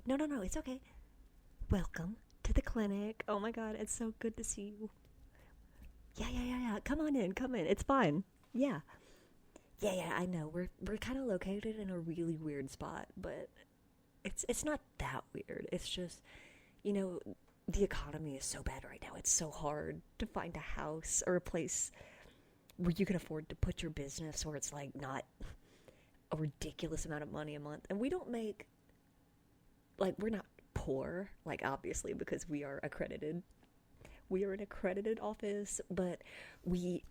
No, no, no, it's okay. Welcome to the clinic. Oh my god, it's so good to see you. Yeah. Come on in, come in. It's fine. Yeah. Yeah, I know. We're kind of located in a really weird spot, but it's not that weird. It's just, you know, the economy is so bad right now. It's so hard to find a house or a place where you can afford to put your business where it's like not a ridiculous amount of money a month. And we don't make, like, we're not poor, like, obviously, because we are accredited. We are an accredited office, but we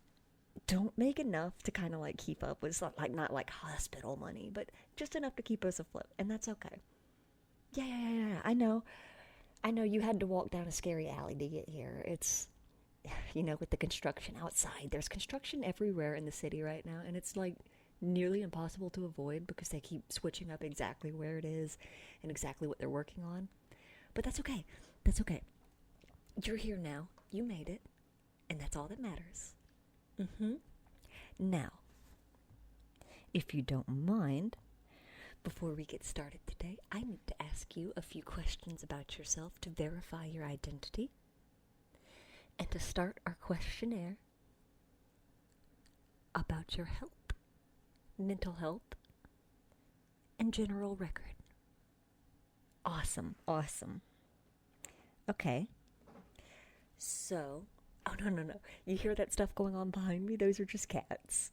don't make enough to kind of like keep up with. It's not like hospital money, but just enough to keep us afloat, and that's okay. Yeah. I know you had to walk down a scary alley to get here. It's, with the construction outside. There's construction everywhere in the city right now, and it's like nearly impossible to avoid because they keep switching up exactly where it is and exactly what they're working on. But that's okay. That's okay. You're here now. You made it, and that's all that matters. Now, if you don't mind, before we get started today, I need to ask you a few questions about yourself to verify your identity. And to start our questionnaire about your health, mental health, and general record. Awesome. Okay. So, oh, no. You hear that stuff going on behind me? Those are just cats.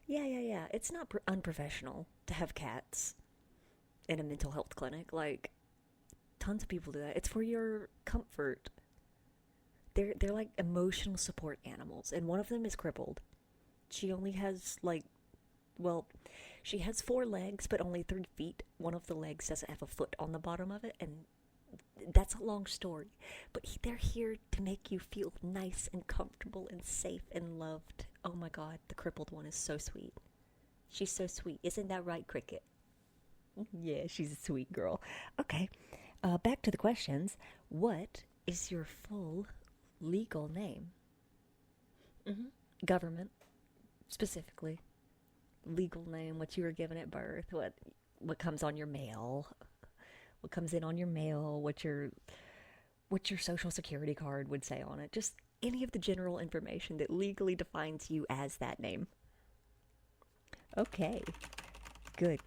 Yeah. It's not unprofessional to have cats in a mental health clinic. Like, tons of people do that. It's for your comfort. They're like emotional support animals, and one of them is crippled. She only has she has 4 legs, but only 3 feet. One of the legs doesn't have a foot on the bottom of it, and that's a long story. But they're here to make you feel nice and comfortable and safe and loved. Oh my god, the crippled one is so sweet. She's so sweet. Isn't that right, Cricket? Yeah, she's a sweet girl. Okay, back to the questions. What is your full legal name? Government, specifically. Legal name, what you were given at birth, what comes on your mail, what comes in on your mail, what your social security card would say on it. Just any of the general information that legally defines you as that name. Okay. Good.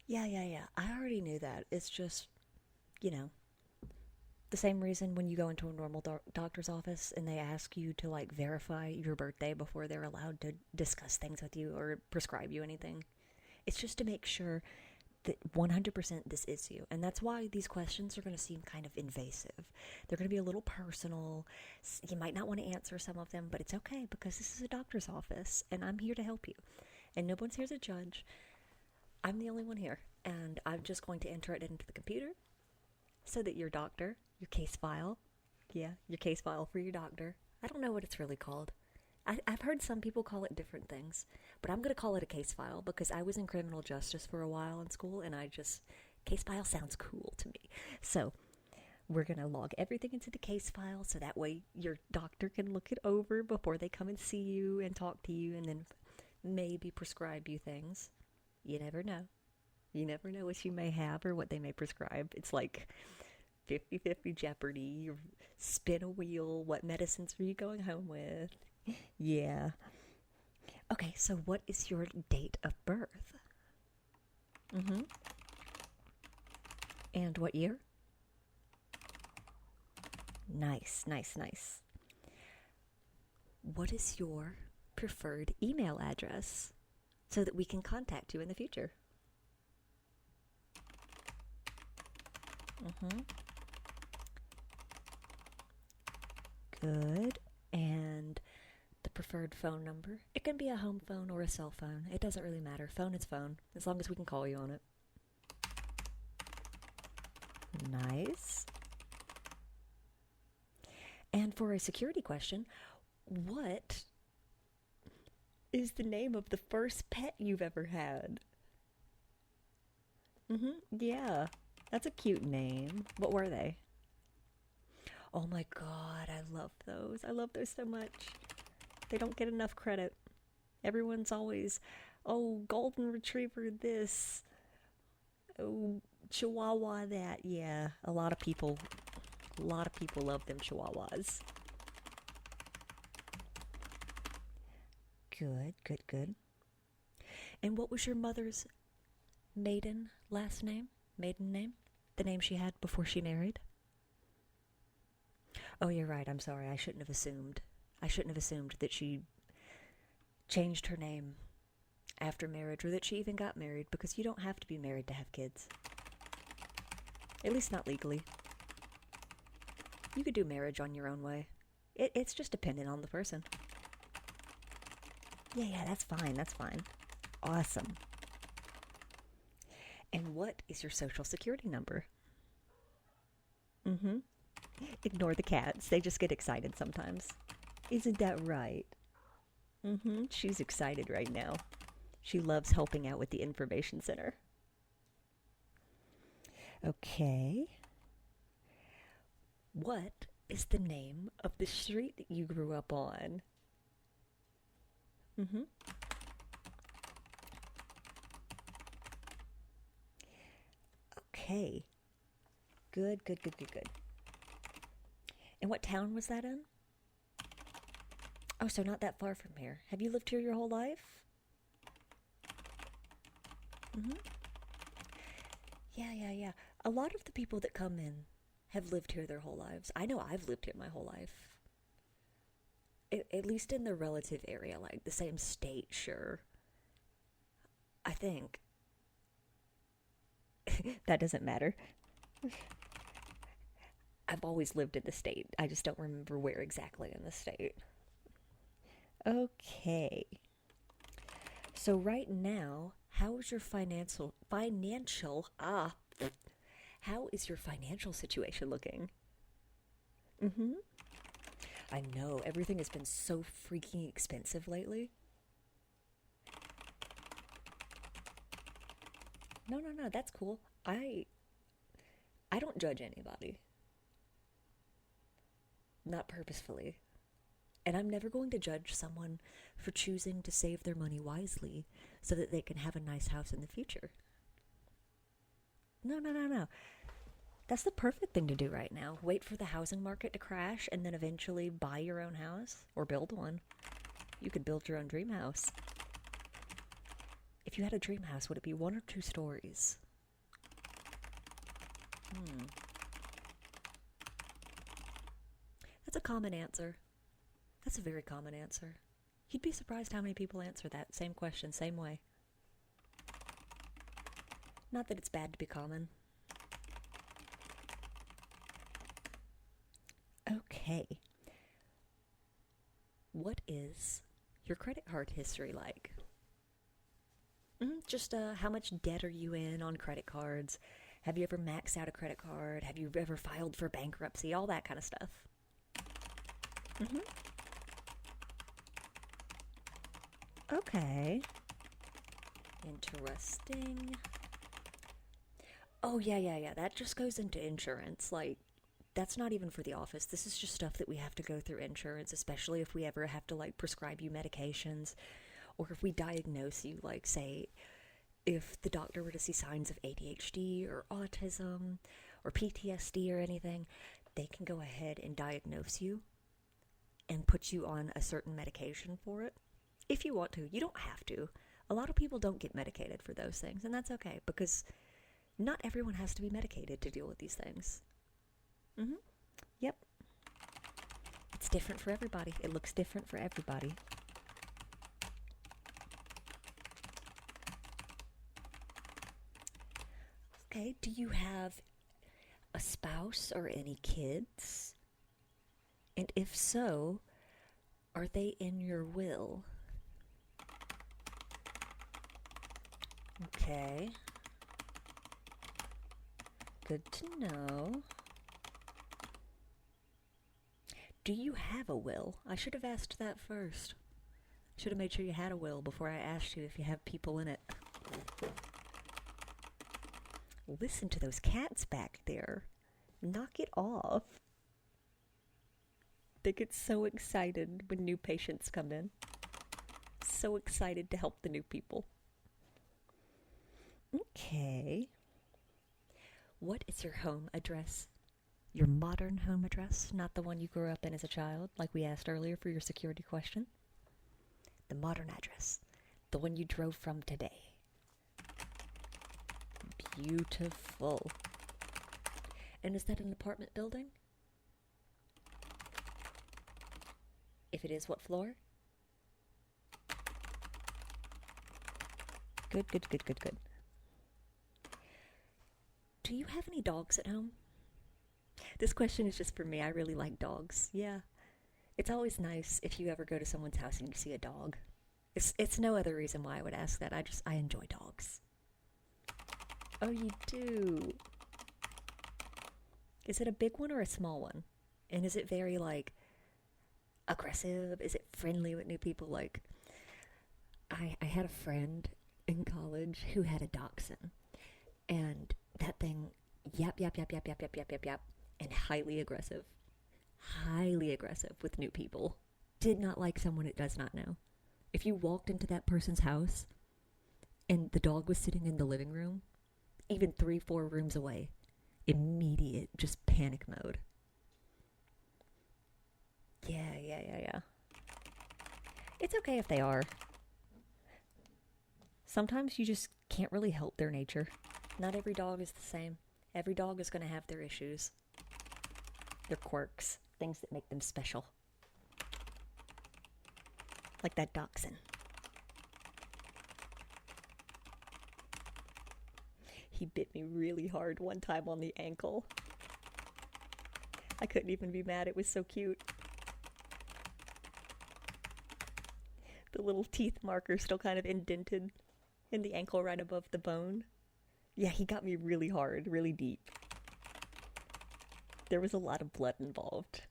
Yeah. I already knew that. It's just, you know, the same reason when you go into a normal doctor's office and they ask you to like verify your birthday before they're allowed to discuss things with you or prescribe you anything. It's just to make sure that 100% this is you. And that's why these questions are going to seem kind of invasive. They're going to be a little personal. You might not want to answer some of them, but it's okay because this is a doctor's office and I'm here to help you. And no one's here to judge. I'm the only one here. And I'm just going to enter it into the computer so that your doctor, your case file, your case file for your doctor. I don't know what it's really called. I've heard some people call it different things, but I'm going to call it a case file because I was in criminal justice for a while in school, and case file sounds cool to me. So we're going to log everything into the case file so that way your doctor can look it over before they come and see you and talk to you and then maybe prescribe you things. You never know. You never know what you may have or what they may prescribe. It's like 50-50 Jeopardy, spin a wheel, what medicines are you going home with? Yeah. Okay, so what is your date of birth? And what year? Nice. What is your preferred email address so that we can contact you in the future? Good. And the preferred phone number? It can be a home phone or a cell phone. It doesn't really matter. Phone is phone, as long as we can call you on it. Nice. And for a security question, what is the name of the first pet you've ever had? Yeah. That's a cute name. What were they? Oh my god, I love those. I love those so much. They don't get enough credit. Everyone's always, oh, golden retriever this, oh, chihuahua that. Yeah, a lot of people love them chihuahuas. Good, good, good. And what was your mother's maiden last name? Maiden name? The name she had before she married? Oh, you're right. I'm sorry. I shouldn't have assumed. I shouldn't have assumed that she changed her name after marriage, or that she even got married, because you don't have to be married to have kids. At least not legally. You could do marriage on your own way. It's just dependent on the person. Yeah, that's fine. That's fine. Awesome. And what is your social security number? Mm-hmm. Ignore the cats. They just get excited sometimes. Isn't that right? Mm-hmm. She's excited right now. She loves helping out with the information center. Okay. What is the name of the street that you grew up on? Mm-hmm. Okay. Good, good, good, good, good. And what town was that in? Oh, so not that far from here. Have you lived here your whole life? Mm-hmm. Yeah. A lot of the people that come in have lived here their whole lives. I know I've lived here my whole life. At least in the relative area, like the same state, sure. I think. That doesn't matter. I've always lived in the state. I just don't remember where exactly in the state. Okay. So right now, how is your how is your financial situation looking? Mm-hmm. I know, everything has been so freaking expensive lately. No, that's cool. I don't judge anybody. Not purposefully. And I'm never going to judge someone for choosing to save their money wisely so that they can have a nice house in the future. No. That's the perfect thing to do right now. Wait for the housing market to crash and then eventually buy your own house or build one. You could build your own dream house. If you had a dream house, would it be 1 or 2 stories? That's a common answer. That's a very common answer. You'd be surprised how many people answer that same question, same way. Not that it's bad to be common. Okay. What is your credit card history like? Just how much debt are you in on credit cards? Have you ever maxed out a credit card? Have you ever filed for bankruptcy? All that kind of stuff. Okay. Interesting. Oh, yeah. That just goes into insurance. Like, that's not even for the office. This is just stuff that we have to go through insurance, especially if we ever have to, like, prescribe you medications. Or if we diagnose you, like, say, if the doctor were to see signs of ADHD or autism or PTSD or anything, they can go ahead and diagnose you and put you on a certain medication for it. If you want to. You don't have to. A lot of people don't get medicated for those things, and that's okay, because not everyone has to be medicated to deal with these things. Yep. It's different for everybody. It looks different for everybody. Okay, do you have a spouse or any kids? And if so, are they in your will? Okay. Good to know. Do you have a will? I should have asked that first. Should have made sure you had a will before I asked you if you have people in it. Listen to those cats back there. Knock it off. They get so excited when new patients come in. So excited to help the new people. Okay. What is your home address? Your modern home address, not the one you grew up in as a child, like we asked earlier for your security question. The modern address. The one you drove from today. Beautiful. And is that an apartment building? If it is, what floor? Good. Do you have any dogs at home? This question is just for me. I really like dogs. Yeah. It's always nice if you ever go to someone's house and you see a dog. It's no other reason why I would ask that. I enjoy dogs. Oh, you do? Is it a big one or a small one? And is it very, like, aggressive? Is it friendly with new people? Like, I had a friend in college who had a dachshund. And that thing, yap, and highly aggressive with new people. Did not like someone it does not know. If you walked into that person's house and the dog was sitting in the living room, even 3-4 rooms away, immediate, just panic mode. Yeah. It's okay if they are. Sometimes you just can't really help their nature. Not every dog is the same. Every dog is going to have their issues. Their quirks. Things that make them special. Like that dachshund. He bit me really hard one time on the ankle. I couldn't even be mad. It was so cute. The little teeth marker still kind of indented in the ankle right above the bone. Yeah, he got me really hard, really deep. There was a lot of blood involved.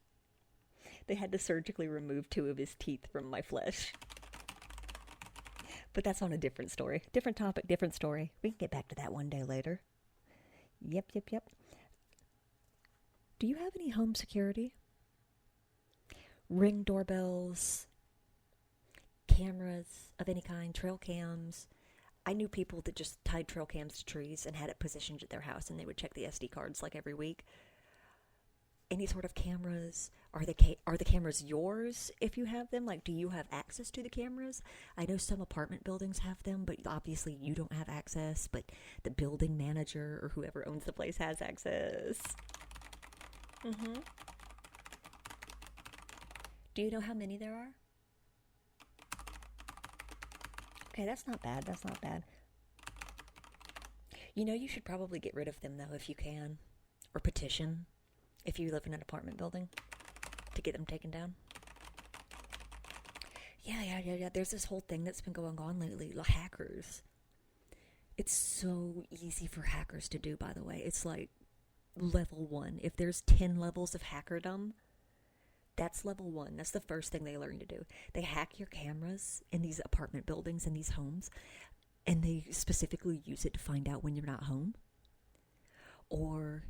They had to surgically remove 2 of his teeth from my flesh. But that's on a different story. Different topic, different story. We can get back to that one day later. Yep. Do you have any home security? Ring doorbells, cameras of any kind, trail cams. I knew people that just tied trail cams to trees and had it positioned at their house, and they would check the SD cards like every week. Any sort of cameras? Are the cameras yours if you have them? Like, do you have access to the cameras? I know some apartment buildings have them, but obviously you don't have access, but the building manager or whoever owns the place has access. Do you know how many there are? Okay, that's not bad. You know, you should probably get rid of them, though, if you can. Or petition, if you live in an apartment building, to get them taken down. Yeah. There's this whole thing that's been going on lately. Hackers. It's so easy for hackers to do, by the way. It's like level 1. If there's 10 levels of hackerdom, that's level 1. That's the first thing they learn to do. They hack your cameras in these apartment buildings and these homes, and they specifically use it to find out when you're not home. Or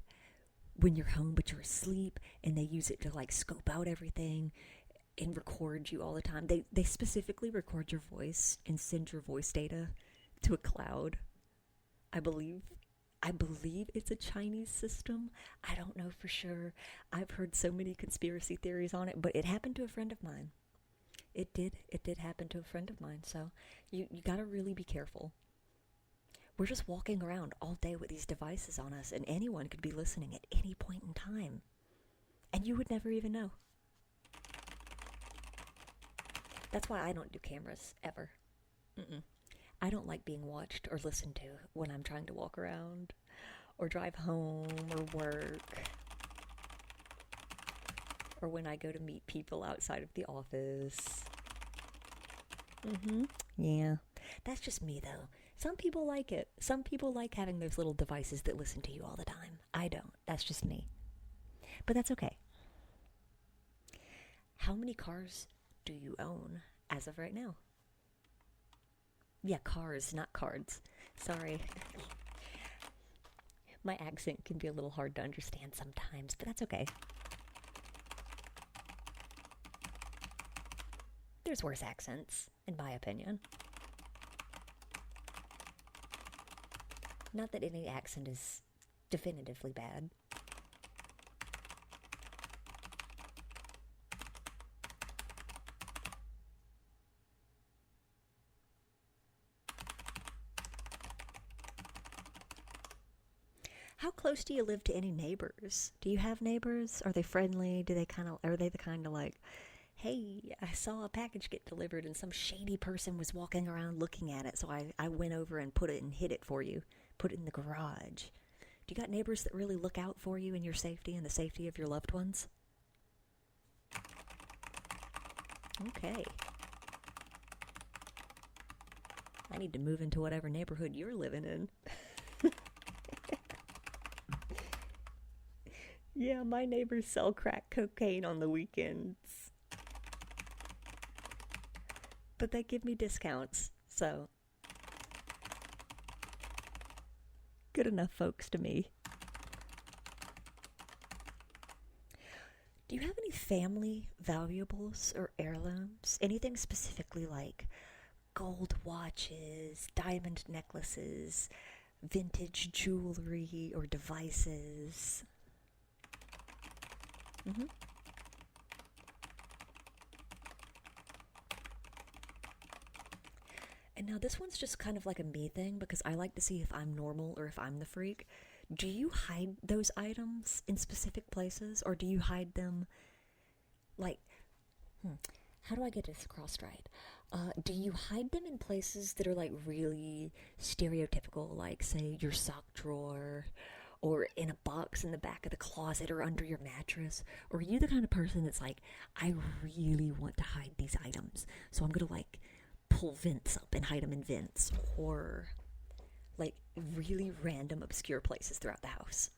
when you're home but you're asleep, and they use it to like scope out everything and record you all the time. They specifically record your voice and send your voice data to a cloud. I believe it's a Chinese system. I don't know for sure. I've heard so many conspiracy theories on it, but it happened to a friend of mine. It did happen to a friend of mine, so you gotta really be careful. We're just walking around all day with these devices on us, and anyone could be listening at any point in time. And you would never even know. That's why I don't do cameras, ever. I don't like being watched or listened to when I'm trying to walk around, or drive home, or work, or when I go to meet people outside of the office. Yeah. That's just me, though. Some people like it. Some people like having those little devices that listen to you all the time. I don't. That's just me. But that's okay. How many cars do you own as of right now? Yeah, cars, not cards. Sorry. My accent can be a little hard to understand sometimes, but that's okay. There's worse accents, in my opinion. Not that any accent is definitively bad. How close do you live to any neighbors? Do you have neighbors? Are they friendly? Are they the kind of like, hey, I saw a package get delivered and some shady person was walking around looking at it, so I went over and put it and hid it for you. Put it in the garage. Do you got neighbors that really look out for you and your safety and the safety of your loved ones? Okay. I need to move into whatever neighborhood you're living in. Yeah, my neighbors sell crack cocaine on the weekends. But they give me discounts, so good enough folks to me. Do you have any family valuables or heirlooms? Anything specifically like gold watches, diamond necklaces, vintage jewelry, or devices? Mm-hmm. And now this one's just kind of like a me thing because I like to see if I'm normal or if I'm the freak. Do you hide those items in specific places, or do you hide them like, how do I get this across right? Do you hide them in places that are like really stereotypical, like say your sock drawer, or in a box in the back of the closet or under your mattress? Or are you the kind of person that's like, I really want to hide these items, so I'm gonna like pull vents up and hide them in vents, or like really random obscure places throughout the house?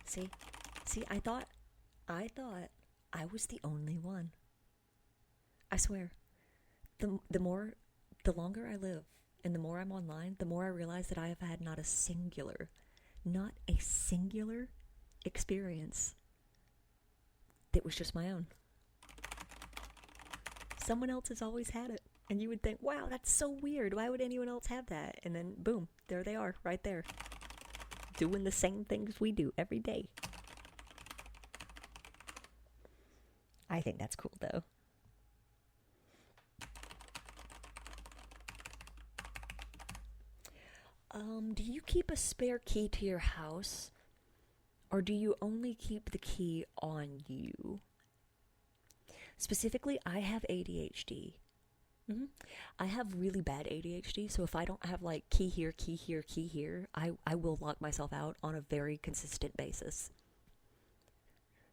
See, I thought I was the only one. I swear, the longer I live and the more I'm online, the more I realize that I have had not a singular experience that was just my own. Someone else has always had it, and you would think, wow, that's so weird. Why would anyone else have that? And then, boom, there they are, right there, doing the same things we do every day. I think that's cool, though. Do you keep a spare key to your house, or do you only keep the key on you? Specifically, I have ADHD. I have really bad ADHD, so if I don't have like key here, key here, key here, I will lock myself out on a very consistent basis.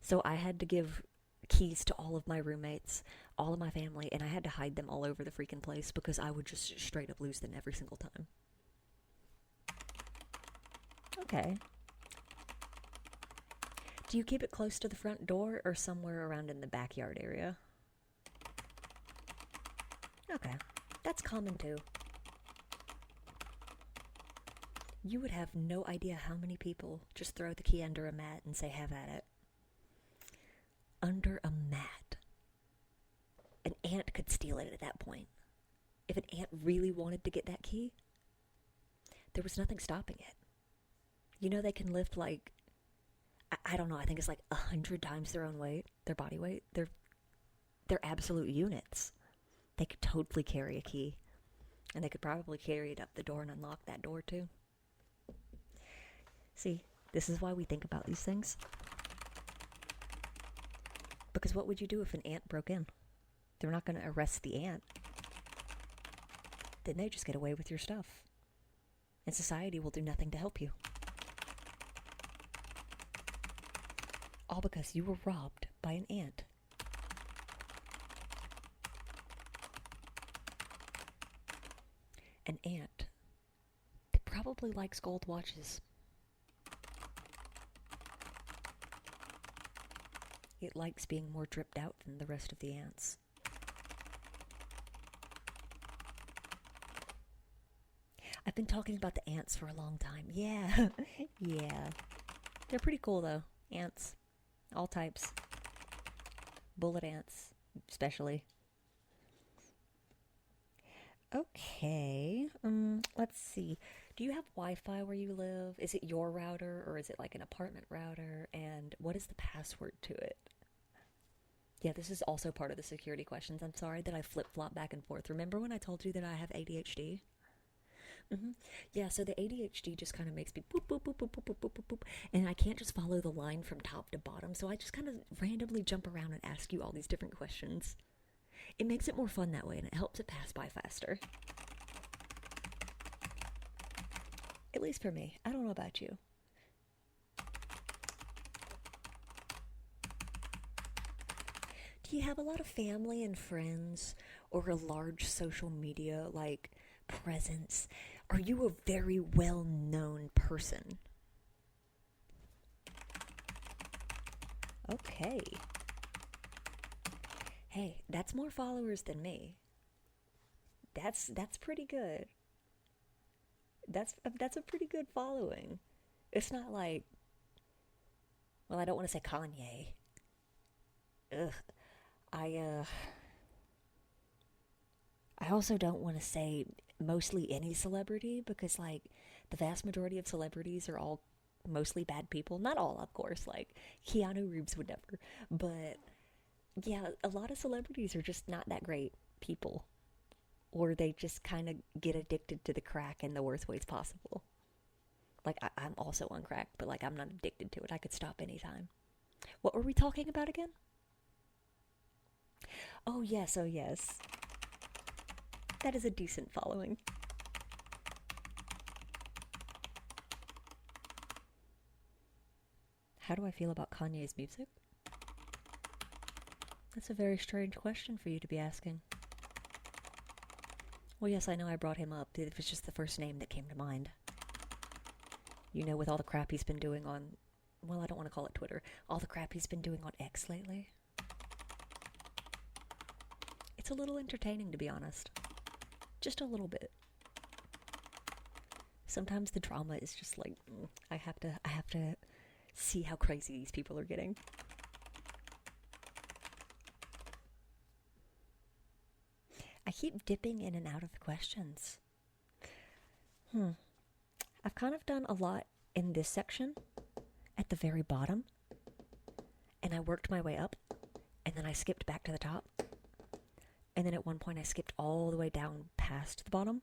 So I had to give keys to all of my roommates, all of my family, and I had to hide them all over the freaking place because I would just straight up lose them every single time. Okay. Do you keep it close to the front door or somewhere around in the backyard area? Okay, that's common too. You would have no idea how many people just throw the key under a mat and say, have at it. Under a mat. An ant could steal it at that point. If an ant really wanted to get that key, there was nothing stopping it. You know, they can lift like, I don't know, I think it's like 100 times their own weight, their body weight. They're absolute units. They could totally carry a key. And they could probably carry it up the door and unlock that door too. See, this is why we think about these things. Because what would you do if an ant broke in? They're not going to arrest the ant. Then they just get away with your stuff. And society will do nothing to help you. All because you were robbed by an ant. An ant that probably likes gold watches. It likes being more dripped out than the rest of the ants. I've been talking about the ants for a long time. Yeah. Yeah. They're pretty cool though. Ants. All types. bullet ants, especially. Okay. Let's see. Do you have Wi-Fi where you live? Is it your router or is it like an apartment router? And what is the password to it? Yeah, this is also part of the security questions. I'm sorry that I flip-flop back and forth. Remember when I told you that I have ADHD? Yeah, so the ADHD just kind of makes me boop, boop, boop, boop, boop, boop, boop, boop, boop, and I can't just follow the line from top to bottom, so I just kind of randomly jump around and ask you all these different questions. It makes it more fun that way, and it helps it pass by faster. At least for me. I don't know about you. Do you have a lot of family and friends or a large social media like presence? Are you a very well-known person? Okay. Hey, that's more followers than me. That's pretty good. That's a pretty good following. It's not like, well, I don't want to say Kanye. Ugh. I also don't want to say mostly any celebrity because, like, the vast majority of celebrities are all mostly bad people. Not all, of course. Like, Keanu Reeves would never. But, yeah, a lot of celebrities are just not that great people. Or they just kind of get addicted to the crack in the worst ways possible. Like, I'm also on crack, but, like, I'm not addicted to it. I could stop anytime. What were we talking about again? Oh, yes, oh, yes. That is a decent following. How do I feel about Kanye's music? That's a very strange question for you to be asking. Well, yes, I know I brought him up. It was just the first name that came to mind. You know, with all the crap he's been doing on, well, I don't want to call it Twitter, all the crap he's been doing on X lately. It's a little entertaining, to be honest. Just a little bit. Sometimes the drama is just like, I have to see how crazy these people are getting. I keep dipping in and out of the questions. I've kind of done a lot in this section at the very bottom, and I worked my way up, and then I skipped back to the top, and then at one point I skipped all the way down past the bottom,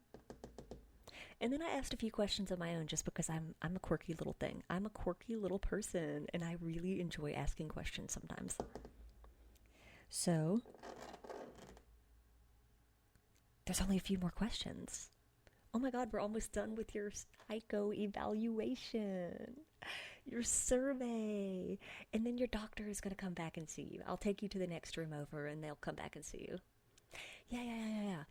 and then I asked a few questions of my own just because I'm a quirky little thing. I'm a quirky little person, and I really enjoy asking questions sometimes. So, there's only a few more questions. Oh my god, we're almost done with your psycho evaluation. Your survey. And then your doctor is going to come back and see you. I'll take you to the next room over and they'll come back and see you. Yeah.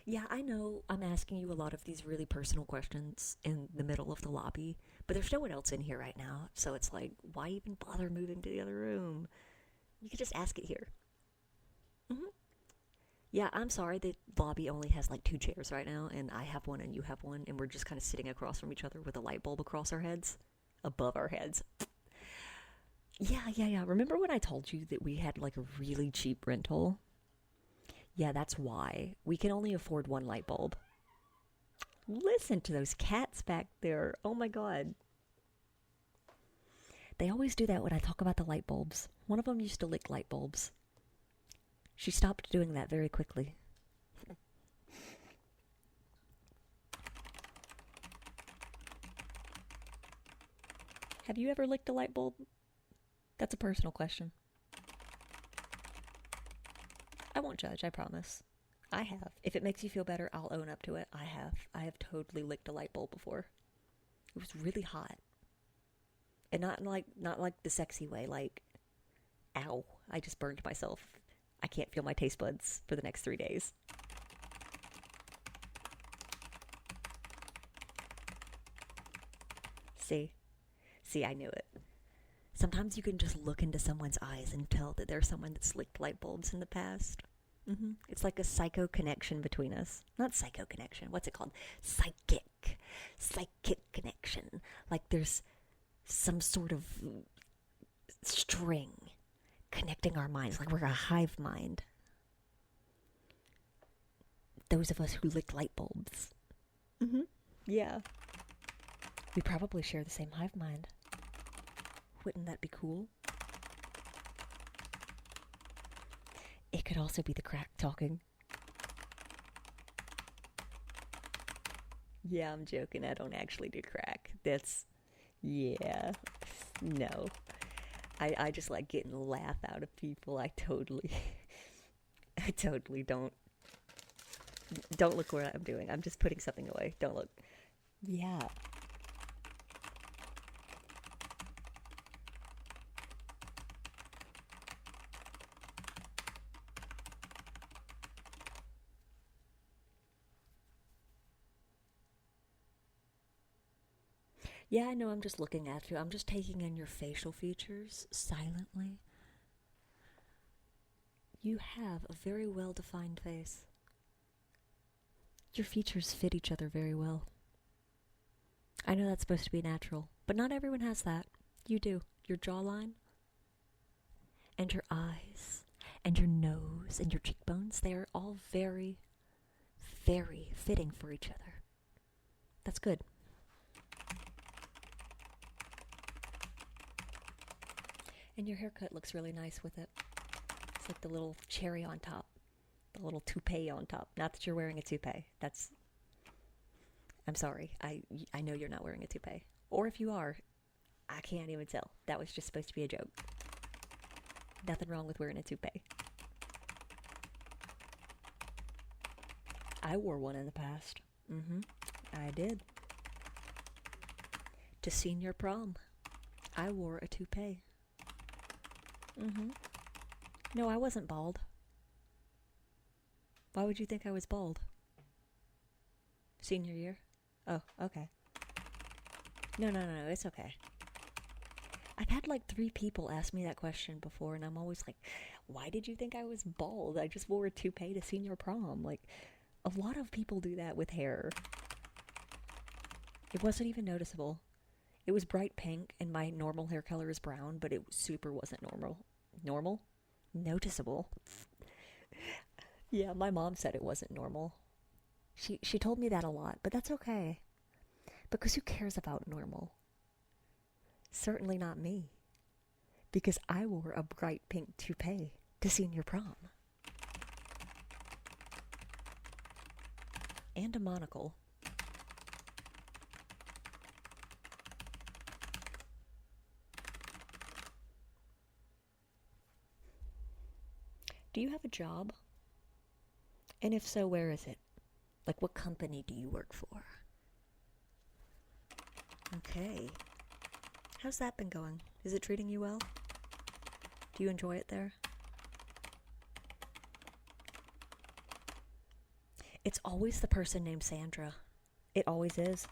Yeah, I know I'm asking you a lot of these really personal questions in the middle of the lobby, but there's no one else in here right now, so it's like, why even bother moving to the other room? You could just ask it here. Yeah, I'm sorry, the lobby only has like 2 chairs right now, and I have one and you have one, and we're just kind of sitting across from each other with a light bulb across our heads. Above our heads. Yeah. Remember when I told you that we had like a really cheap rental? Yeah, that's why. We can only afford 1 light bulb. Listen to those cats back there. Oh my god. They always do that when I talk about the light bulbs. One of them used to lick light bulbs. She stopped doing that very quickly. Have you ever licked a light bulb? That's a personal question. I won't judge, I promise. I have. If it makes you feel better, I'll own up to it. I have. I have totally licked a light bulb before. It was really hot. And not like the sexy way, like, ow, I just burned myself. I can't feel my taste buds for the next 3 days. See, I knew it. Sometimes you can just look into someone's eyes and tell that there's someone that's licked light bulbs in the past. It's like a psycho connection between us. Not psycho connection. What's it called? Psychic connection. Like there's some sort of string connecting our minds like we're a hive mind. Those of us who lick light bulbs. Mm-hmm. Yeah. We probably share the same hive mind. Wouldn't that be cool? It could also be the crack talking. Yeah, I'm joking. I don't actually do crack. Yeah. No. I just like getting a laugh out of people. I totally don't look what I'm doing. I'm just putting something away. Don't look. Yeah. Yeah, I know, I'm just looking at you. I'm just taking in your facial features silently. You have a very well-defined face. Your features fit each other very well. I know that's supposed to be natural, but not everyone has that. You do. Your jawline, and your eyes, and your nose, and your cheekbones, they are all very, very fitting for each other. That's good. And your haircut looks really nice with it. It's like the little cherry on top. The little toupee on top. Not that you're wearing a toupee. I'm sorry. I know you're not wearing a toupee. Or if you are, I can't even tell. That was just supposed to be a joke. Nothing wrong with wearing a toupee. I wore one in the past. I did. To senior prom, I wore a toupee. No, I wasn't bald. Why would you think I was bald? Senior year? Oh, okay. No, it's okay. I've had like 3 people ask me that question before, and I'm always like, why did you think I was bald? I just wore a toupee to senior prom. Like, a lot of people do that with hair. It wasn't even noticeable. It was bright pink, and my normal hair color is brown, but it super wasn't normal. Normal? Noticeable. Yeah, my mom said it wasn't normal. She told me that a lot, but that's okay. Because who cares about normal? Certainly not me. Because I wore a bright pink toupee to senior prom. And a monocle. Do you have a job? And if so, where is it? Like, what company do you work for? Okay. How's that been going? Is it treating you well? Do you enjoy it there? It's always the person named Sandra. It always is.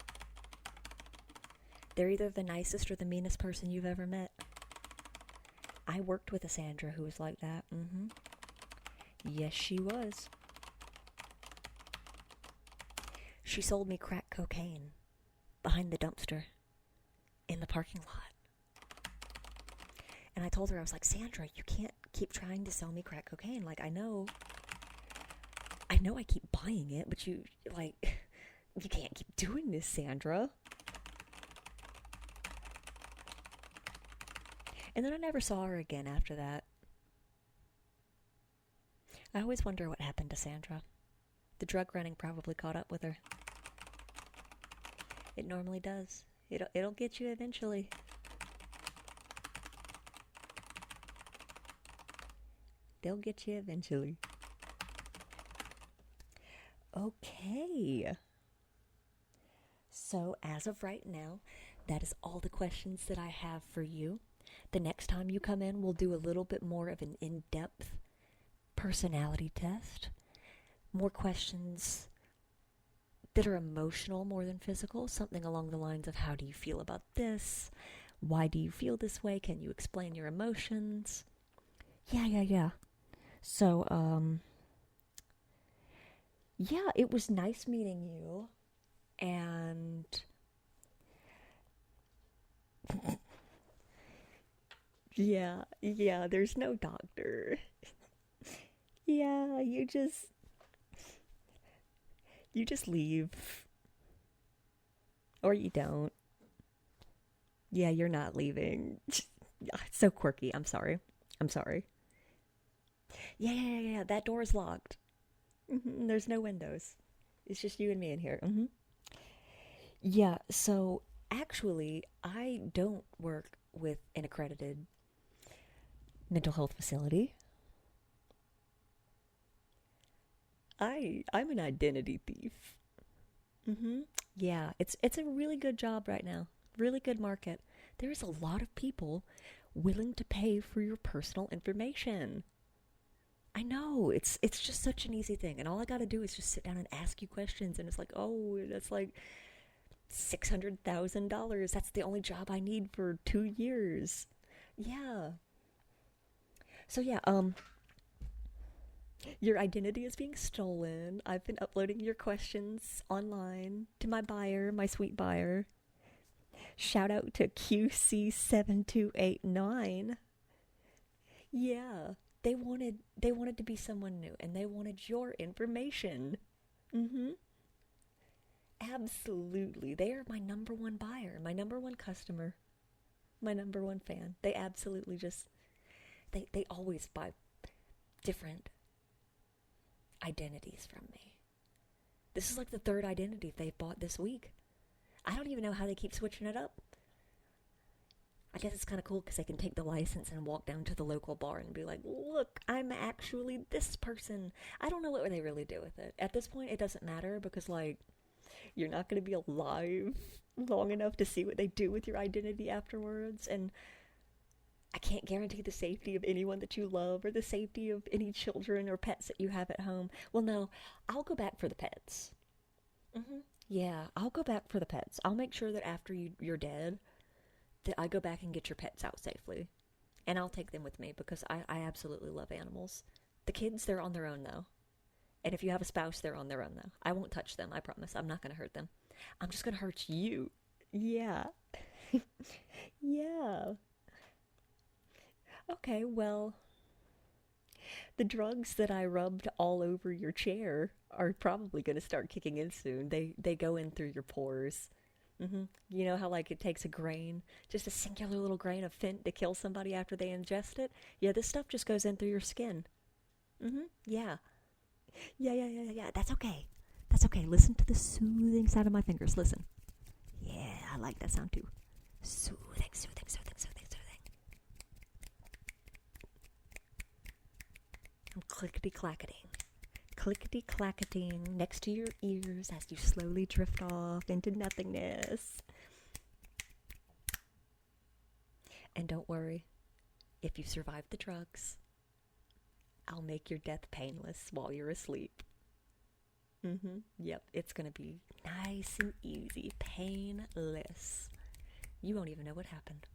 They're either the nicest or the meanest person you've ever met. I worked with a Sandra who was like that. Yes, she was. She sold me crack cocaine behind the dumpster in the parking lot. And I told her, I was like, Sandra, you can't keep trying to sell me crack cocaine. Like, I know I keep buying it, but you can't keep doing this, Sandra. And then I never saw her again after that. I always wonder what happened to Sandra. The drug running probably caught up with her. It normally does. It'll get you eventually. They'll get you eventually. Okay. So, as of right now, that is all the questions that I have for you. The next time you come in, we'll do a little bit more of an in-depth personality test. More questions that are emotional more than physical. Something along the lines of, how do you feel about this? Why do you feel this way? Can you explain your emotions? Yeah. So, yeah, it was nice meeting you. And Yeah, there's no doctor. Yeah, you just leave. Or you don't. Yeah, you're not leaving. It's so quirky. I'm sorry. I'm sorry. Yeah. That door is locked. There's no windows. It's just you and me in here. Yeah, so actually, I don't work with an accredited mental health facility. I'm an identity thief. Mm-hmm. Yeah, it's a really good job right now. Really good market. There's a lot of people willing to pay for your personal information. I know it's just such an easy thing, and all I got to do is just sit down and ask you questions, and it's like, oh, that's like $600,000. That's the only job I need for 2 years. Yeah. So yeah, your identity is being stolen. I've been uploading your questions online to my buyer, my sweet buyer. Shout out to QC7289. Yeah. They wanted to be someone new and they wanted your information. Mhm. Absolutely. They are my number one buyer, my number one customer, my number one fan. They absolutely just they always buy different identities from me. This is like the third identity they've bought this week. I don't even know how they keep switching it up. I guess it's kind of cool because they can take the license and walk down to the local bar and be like, look, I'm actually this person. I don't know what they really do with it. At this point, it doesn't matter because, like, you're not going to be alive long enough to see what they do with your identity afterwards. And I can't guarantee the safety of anyone that you love or the safety of any children or pets that you have at home. Well, no, I'll go back for the pets. Yeah, I'll go back for the pets. I'll make sure that after you're dead, that I go back and get your pets out safely. And I'll take them with me because I absolutely love animals. The kids, they're on their own, though. And if you have a spouse, they're on their own, though. I won't touch them, I promise. I'm not going to hurt them. I'm just going to hurt you. Yeah. Yeah. Okay, well, the drugs that I rubbed all over your chair are probably going to start kicking in soon. They go in through your pores. You know how, like, it takes a grain, just a singular little grain of fent to kill somebody after they ingest it? Yeah, this stuff just goes in through your skin. Yeah. Yeah. That's okay. That's okay. Listen to the soothing sound of my fingers. Listen. Yeah, I like that sound too. Soothing. I'm clickety-clacketing. Clickety-clacketing next to your ears as you slowly drift off into nothingness. And don't worry, if you survive the drugs, I'll make your death painless while you're asleep. Yep, it's gonna be nice and easy, painless. You won't even know what happened.